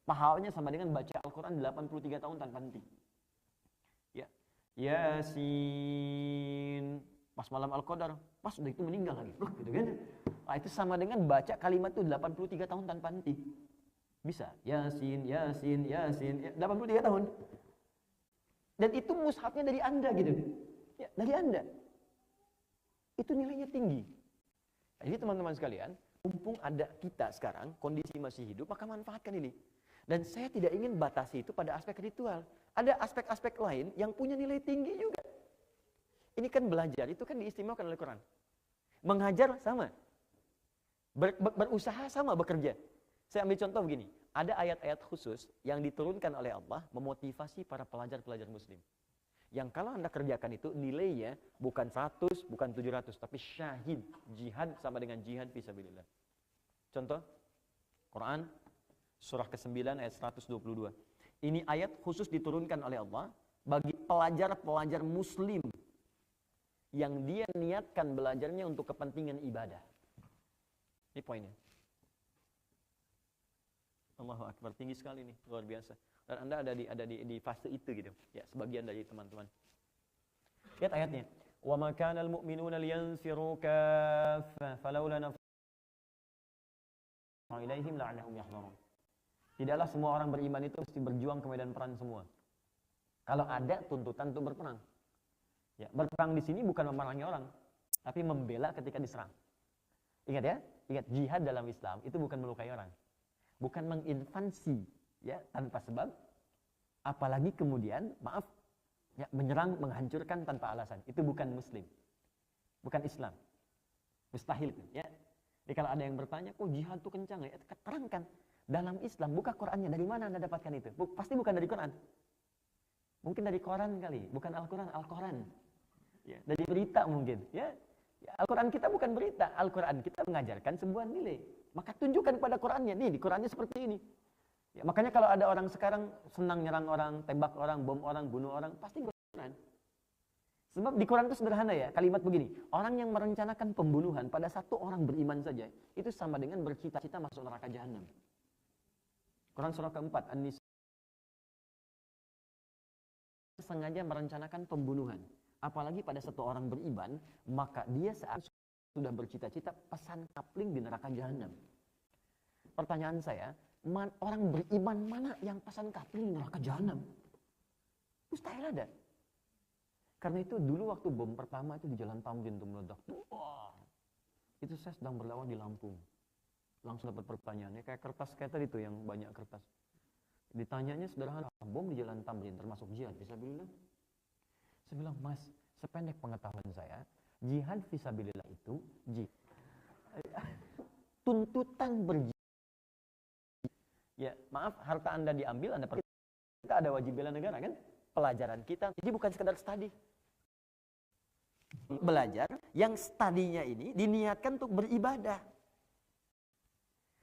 Pahalanya sama dengan baca Al-Quran 83 tahun tanpa henti. Ya. Yasin. Pas malam Al-Qadar, pas udah itu meninggal lagi. Loh, gitu kan? Nah, itu sama dengan baca kalimat itu 83 tahun tanpa henti. Bisa. Yasin, Yasin, Yasin. 83 tahun. Dan itu mushafnya dari Anda gitu. Ya, dari Anda. Itu nilainya tinggi. Jadi teman-teman sekalian, mumpung ada kita sekarang, kondisi masih hidup, maka manfaatkan ini. Dan saya tidak ingin batasi itu pada aspek ritual. Ada aspek-aspek lain yang punya nilai tinggi juga. Ini kan belajar, itu kan diistimewakan oleh Quran. Mengajar sama. Berusaha sama, bekerja. Saya ambil contoh begini. Ada ayat-ayat khusus yang diturunkan oleh Allah memotivasi para pelajar-pelajar muslim. Yang kalau Anda kerjakan itu nilainya bukan 100, bukan 700, tapi syahid. Jihad sama dengan jihad fisabilillah. Contoh, Quran surah ke-9 ayat 122. Ini ayat khusus diturunkan oleh Allah bagi pelajar-pelajar muslim yang dia niatkan belajarnya untuk kepentingan ibadah. Ini poinnya. Allahu Akbar, tinggi sekali nih, luar biasa. Dan Anda ada di fase itu gitu. Ya, sebagian dari teman-teman. Lihat ayatnya. Wa ma kana al-mu'minuna liyanfiru kaffah falawla nafara ilaihim la'allahum yahdharun. Tidaklah semua orang beriman itu mesti berjuang ke medan perang semua. Kalau ada tuntutan untuk berperang. Ya, berperang di sini bukan memerangi orang, tapi membela ketika diserang. Ingat ya, ingat jihad dalam Islam itu bukan melukai orang. Bukan menginvasi ya tanpa sebab, apalagi kemudian maaf ya, menyerang, menghancurkan tanpa alasan. Itu bukan muslim. Bukan Islam. Mustahil ya. Jadi kalau ada yang bertanya, kok jihad itu kencang ya? Terangkan. Dalam Islam, buka Qurannya. Dari mana Anda dapatkan itu? Pasti bukan dari Quran. Mungkin dari Quran kali. Bukan Al-Quran, Al-Quran. Ya, dari berita mungkin. Ya. Al-Quran kita bukan berita. Al-Quran kita mengajarkan sebuah nilai. Maka tunjukkan pada Qurannya. Nih, di Qurannya seperti ini. Ya, makanya kalau ada orang sekarang senang nyerang orang, tembak orang, bom orang, bunuh orang, pasti Quran. Sebab di Quran itu sederhana ya, kalimat begini. Orang yang merencanakan pembunuhan pada satu orang beriman saja, itu sama dengan bercita-cita masuk neraka jahanam. Quran surah keempat, An-Nisa. Sengaja merencanakan pembunuhan. Apalagi pada satu orang beriman, maka dia saat sudah bercita-cita pesan kapling di neraka jahanam. Pertanyaan saya, orang beriman mana yang pesan kapling di neraka jahanam? Mustahil ada. Karena itu dulu waktu bom pertama itu di Jalan Tamrin itu meledak. Wah, itu saya sedang berdakwah di Lampung. Langsung dapat pertanyaannya kayak kertas kayak tadi tuh yang banyak kertas. Ditanyanya sederhana, bom di Jalan Tamrin termasuk jihad fisabilillah? Saya bilang, Mas, sependek pengetahuan saya, jihad fisabilillah itu tuntutan berjihad. Ya, maaf, harta Anda diambil, Anda pergi. Kita ada wajib bela negara kan? Pelajaran kita, jadi bukan sekedar studi. Belajar, yang studinya ini diniatkan untuk beribadah.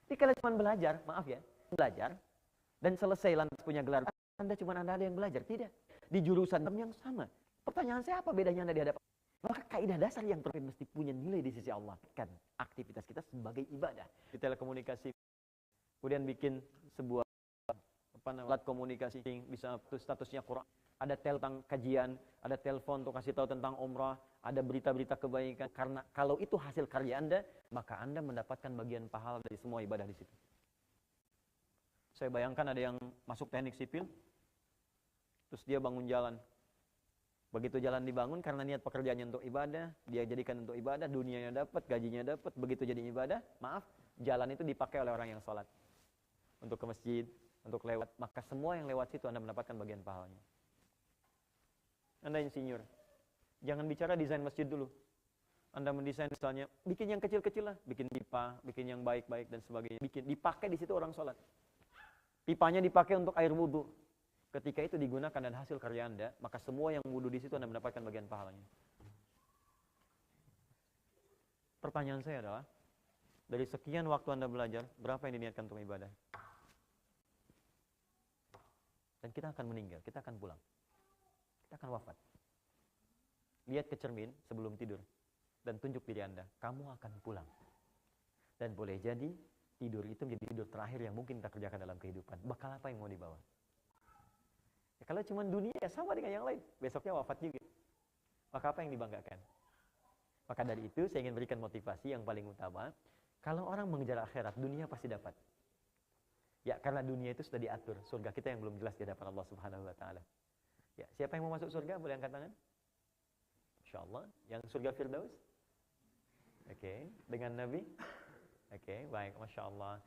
Jadi kalau cuma belajar, maaf ya, belajar, dan selesai lantas punya gelar, Anda cuma ada yang belajar. Tidak. Di jurusan yang sama. Pertanyaan saya, apa bedanya Anda di hadapan? Maka kaidah dasar yang mesti punya nilai di sisi Allah. Kan aktivitas kita sebagai ibadah. Di telekomunikasi, kemudian bikin sebuah alat komunikasi, bisa statusnya Quran. Ada tentang kajian, ada telepon untuk kasih tahu tentang umrah, ada berita-berita kebaikan. Karena kalau itu hasil karya Anda, maka Anda mendapatkan bagian pahala dari semua ibadah di situ. Saya bayangkan ada yang masuk teknik sipil, terus dia bangun jalan. Begitu jalan dibangun, karena niat pekerjaannya untuk ibadah, dia jadikan untuk ibadah, dunianya dapat, gajinya dapat, begitu jadi ibadah, maaf, jalan itu dipakai oleh orang yang sholat. Untuk ke masjid, untuk lewat, maka semua yang lewat situ Anda mendapatkan bagian pahalanya. Anda insinyur, jangan bicara desain masjid dulu. Anda mendesain misalnya, bikin yang kecil-kecil lah, bikin pipa, bikin yang baik-baik dan sebagainya, dipakai di situ orang sholat. Pipanya dipakai untuk air wudhu. Ketika itu digunakan dan hasil karya Anda, maka semua yang wudhu di situ Anda mendapatkan bagian pahalanya. Pertanyaan saya adalah, dari sekian waktu Anda belajar, berapa yang diniatkan untuk ibadah? Dan kita akan meninggal, kita akan pulang. Kita akan wafat. Lihat ke cermin sebelum tidur dan tunjuk diri Anda, kamu akan pulang. Dan boleh jadi tidur itu menjadi tidur terakhir yang mungkin kita kerjakan dalam kehidupan. Bakal apa yang mau dibawa? Ya, kalau cuma dunia ya sama dengan yang lain. Besoknya wafat juga. Maka apa yang dibanggakan? Maka dari itu saya ingin berikan motivasi yang paling utama. Kalau orang mengejar akhirat, dunia pasti dapat. Ya, karena dunia itu sudah diatur. Surga kita yang belum jelas di hadapan Allah Subhanahu wa taala. Ya, siapa yang mau masuk surga? Boleh angkat tangan? Insyaallah. Yang surga Firdaus? Oke, dengan Nabi? Oke, baik, Masya Allah.